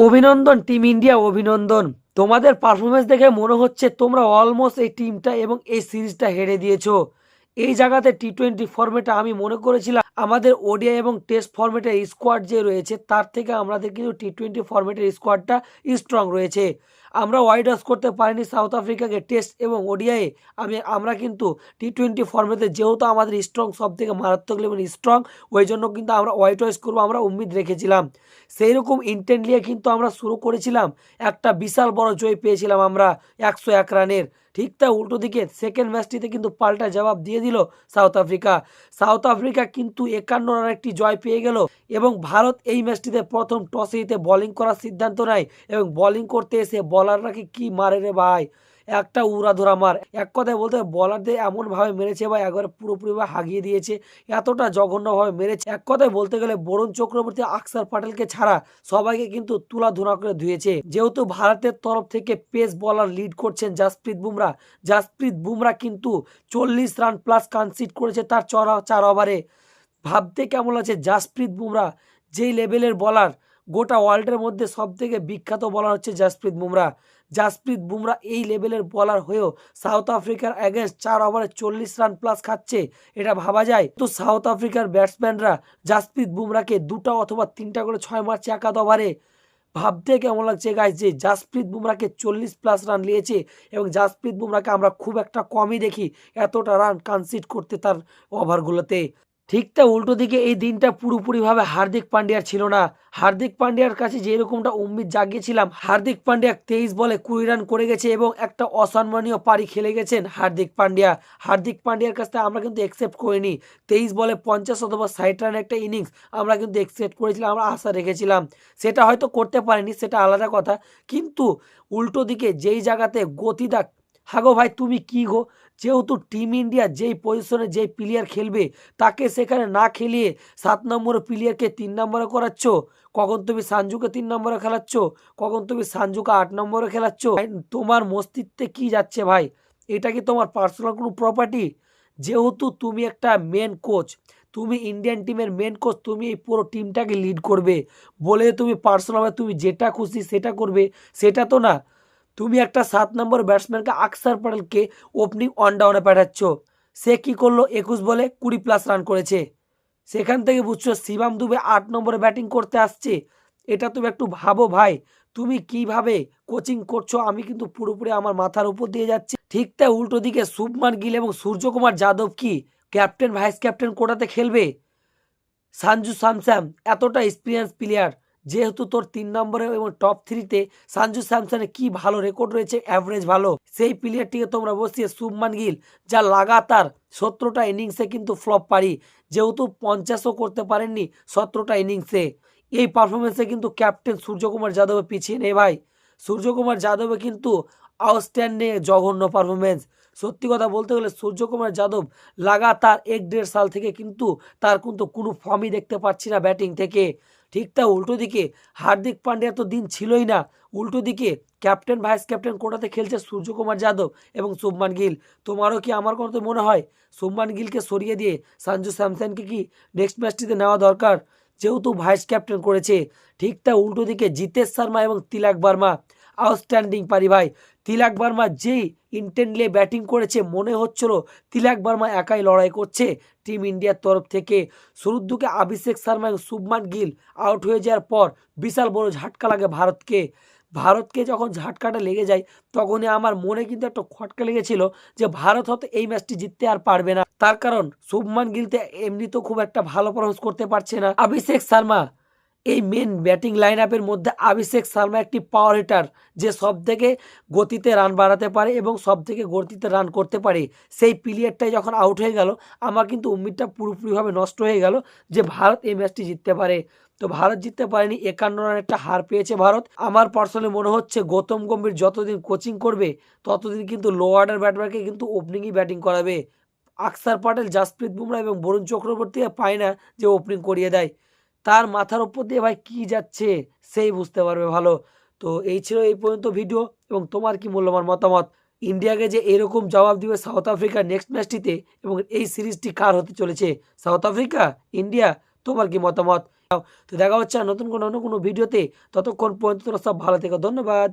অভিনন্দন team India, অভিনন্দন। তোমাদের পারফরমেন্স দেখে মনে হচ্ছে তোমরা অলমোস্ট এই টিমটা এবং এই সিরিজটা হেরে দিয়েছো। এই জায়গাতে টি-20 ফরম্যাটে আমি মনে করেছিলাম আমাদের ওডিআই এবং টেস্ট ফরম্যাটের স্কোয়াড যে রয়েছে তার থেকে আমাদের কিন্তু টি-20 ফরম্যাটের স্কোয়াডটা স্ট্রং রয়েছে। আমরা ওয়াইড ওয়াশ করতে পারিনি সাউথ আফ্রিকাকে টেস্ট এবং ওডিআই। আমরা কিন্তু টি-20 ফরম্যাটে যেহেতু আমাদের স্ট্রং, সব থেকে মারাত্মক লেভেল স্ট্রং, ওই জন্য কিন্তু আমরা ওয়াইড ওয়াশ করবো আমরা উম্মিদ রেখেছিলাম। সেই রকম ইন্টেন্ট নিয়ে কিন্তু আমরা শুরু করেছিলাম, একটা বিশাল বড় জয় পেয়েছিলাম আমরা 101 রানের। ঠিক তা উল্টো দিকে সেকেন্ড ম্যাচটিতে কিন্তু পাল্টা জবাব দিয়ে দিল সাউথ আফ্রিকা। সাউথ আফ্রিকা কিন্তু 51 রানের একটি জয় পেয়ে গেল এবং ভারত এই ম্যাচটিতে প্রথম টসে জিতে বোলিং করার সিদ্ধান্ত নেয় এবং বোলিং করতে এসে বলাররাকে কি মারে রে ভাই, একটা উড়াধুরা মার। এক কথায় বলতে বলারদের এমনভাবে মেরেছে ভাই, একবারে পুরোপুরিভাবে হাগিয়ে দিয়েছে, এতটা জঘন্যভাবে মেরেছে। এক কথায় বলতে গেলে বরুণ চক্রবর্তী, আকসার প্যাটেলকে ছাড়া সবাইকে কিন্তু তুলাধুনা করে ধুয়েছে। যেহেতু ভারতের তরফ থেকে পেস বলার লিড করছেন জাসপ্রীত বুমরা। জাসপ্রীত বুমরা কিন্তু 40 রান প্লাস কনসিড করেছে তার 4 ওভারে। ভাবতে কেমন লাগছে, জাসপ্রীত বুমরা যেই লেভেলের বলার, গোটা ওয়ার্ল্ডের মধ্যে সব থেকে বিখ্যাত বলার হচ্ছে জাসপ্রীত বুমরা। জাসপ্রীত বুমরা এই লেভেলের বলার হয়েও সাউথ আফ্রিকার অ্যাগেন্স্ট 4 ওভারে 40 রান প্লাস খাচ্ছে, এটা ভাবা যায়? তো সাউথ আফ্রিকার ব্যাটসম্যানরা জাসপ্রীত বুমরাকে 2টা অথবা 3টা করে 6 মারছে 1 ওভারে। ভাবতে কেমন লাগছে গাইজ যে জাসপ্রীত বুমরাকে 40 প্লাস রান নিয়েছে এবং জাসপ্রীত বুমরাকে আমরা খুব একটা কমই দেখি এতটা রান কনসিড করতে তার ওভারগুলোতে। ঠিক তা উল্টো দিকে এই দিনটা পুরোপুরিভাবে হার্দিক পান্ডিয়ার ছিল না। হার্দিক পান্ডিয়ার কাছে যেরকমটা উম্মিদ জাগিয়েছিলাম, হার্দিক পান্ডিয়া 23 বলে 20 রান করে গেছে এবং একটা অসম্মানীয় পারি খেলে গেছেন হার্দিক পান্ডিয়া। হার্দিক পান্ডিয়ার কাছ থেকে আমরা কিন্তু একসেপ্ট করিনি 23 বলে 50 অথবা 60 রানের একটা ইনিংস আমরা কিন্তু একসেপ্ট করেছিলাম, আমরা আশা রেখেছিলাম। সেটা হয়তো করতে পারিনি, সেটা আলাদা কথা। কিন্তু উল্টো দিকে যেই জায়গাতে গতিটা, হাগো ভাই তুমি কি গো, যেহেতু টিম ইন্ডিয়া যেই পজিশনে যেই প্লেয়ার খেলবে তাকে সেখানে না খেলিয়ে 7 নম্বর প্লেয়ারকে 3 নম্বরে করাচ্ছ। কখন তুমি সানজুকে 3 নম্বরে খেলাচ্ছ, কখন তুমি সানজুকে 8 নম্বরে খেলাচ্ছ। তোমার মস্তিষ্কে কি যাচ্ছে ভাই? এটা কি তোমার পার্সোনাল কোনো প্রপার্টি? যেহেতু তুমি একটা মেন কোচ, তুমি ইন্ডিয়ান টিমের মেন কোচ, তুমি এই পুরো টিমটাকে লিড করবে বলে তুমি পার্সোনালভাবে তুমি যেটা খুশি সেটা করবে, সেটা তো না। তুমি একটা 7 নম্বর ব্যাটসম্যানকে আকসার প্যাটেলকে ওপেনিং অন ডাউনে পাঠাচ্ছ। সে কি করলো? 21 বলে 20 প্লাস রান করেছে। সেখান থেকে বুঝছো শিবাম দুবে 8 নম্বরে ব্যাটিং করতে আসছে। এটা তুমি একটু ভাবো ভাই, তুমি কিভাবে কোচিং করছো, আমি কিন্তু পুরোপুরি আমার মাথার উপর দিয়ে যাচ্ছে। ঠিক তাই উল্টো দিকে শুভমান গিল এবং সূর্যকুমার যাদব কি ক্যাপ্টেন ভাইস ক্যাপ্টেন কোটাতে খেলবে? সঞ্জু স্যামসন এতটা এক্সপিরিয়েন্স প্লেয়ার, যেহেতু তোর 3 নম্বরে এবং টপ 3-তে সঞ্জু স্যামসনের কি ভালো রেকর্ড রয়েছে, অ্যাভারেজ ভালো, সেই প্লেয়ারটিকে তোমরা বসিয়ে শুভমান গিল যা লাগাতার 17টা ইনিংসে কিন্তু ফ্লপ পারি, যেহেতু 50ও করতে পারেননি 17টা ইনিংসে। এই পারফরমেন্সে কিন্তু ক্যাপ্টেন সূর্যকুমার যাদবের পিছিয়ে নেই ভাই। সূর্যকুমার যাদবে কিন্তু আউটস্ট্যান্ডিং জঘন্য পারফরমেন্স। সত্যি কথা বলতে গেলে সূর্যকুমার যাদব লাগাতার 1-1.5 সাল থেকে কিন্তু তার কিন্তু কোনো ফর্মই দেখতে পাচ্ছি না ব্যাটিং থেকে। ঠিক তা উল্টো দিকে হার্দিক পান্ডিয়া তো দিন ছিলই না। উল্টো দিকে ক্যাপ্টেন ভাইস ক্যাপ্টেন কোটাতে খেলছে সূর্যকুমার যাদব এবং শুভমান গিল। তোমারও কি আমার কথা মনে হয় শুভমান গিলকে সরিয়ে দিয়ে সঞ্জু স্যামসনকে কি নেক্সট ম্যাচটিতে নেওয়া দরকার, যেহেতু ভাইস ক্যাপ্টেন করেছে? ঠিক তা উল্টো দিকে জিতেশ শর্মা এবং তিলক বর্মা আউটস্ট্যান্ডিং পারি ভাই। তিলক বর্মা যেই ইন্টেন্টলি ব্যাটিং করেছে, মনে হচ্ছিল তিলক বর্মা একাই লড়াই করছে টিম ইন্ডিয়ার তরফ থেকে। শুরুর দিকে অভিষেক শর্মা এবং শুভমান গিল আউট হয়ে যাওয়ার পর বিশাল বড় ঝাটকা লাগে ভারতকে। ভারতকে যখন ঝাটকাটা লেগে যায় তখনই আমার মনে কিন্তু একটা খটকা লেগেছিল যে ভারত হয়তো এই ম্যাচটি জিততে আর পারবে না। তার কারণ শুভমান গিলতে এমনি তো খুব একটা ভালো পারফরমেন্স করতে পারছে না। অভিষেক শর্মা এই মেন ব্যাটিং লাইন আপের মধ্যে অভিষেক শর্মা একটি পাওয়ার হিটার, যে সব থেকে গতিতে রান বাড়াতে পারে এবং সব থেকে গতিতে রান করতে পারে। সেই প্লেয়ারটাই যখন আউট হয়ে গেল, আমার কিন্তু উম্মিদটা পুরোপুরিভাবে নষ্ট হয়ে গেল যে ভারত এই ম্যাচটি জিততে পারে। তো ভারত জিততে পারেনি, 51 রানের একটা হার পেয়েছে ভারত। আমার পার্সোনালি মনে হচ্ছে গৌতম গম্ভীর যতদিন কোচিং করবে ততদিন কিন্তু লো অর্ডার ব্যাটসম্যানকে কিন্তু ওপেনিংই ব্যাটিং করাবে। আকসার প্যাটেল, জাসপ্রীত বুমরা এবং বরুণ চক্রবর্তী পায় না যে ওপেনিং করিয়ে দেয়। তার মাথার উপর দিয়ে ভাই কি যাচ্ছে সেই বুঝতে পারবে ভালো। তো এই ছিল এই পর্যন্ত ভিডিও, এবং তোমার কি মূল্যবান মতামত? ইন্ডিয়াকে যে এরকম জবাব দিবে সাউথ আফ্রিকা নেক্সট ম্যাচটিতে, এবং এই সিরিজটি কার হতে চলেছে, সাউথ আফ্রিকা, ইন্ডিয়া? তোমার কি মতামত? তো দেখা হচ্ছে আর নতুন কোনো অন্য কোনো ভিডিওতে। ততক্ষণ পর্যন্ত তোমরা সব ভালো থেকো। ধন্যবাদ।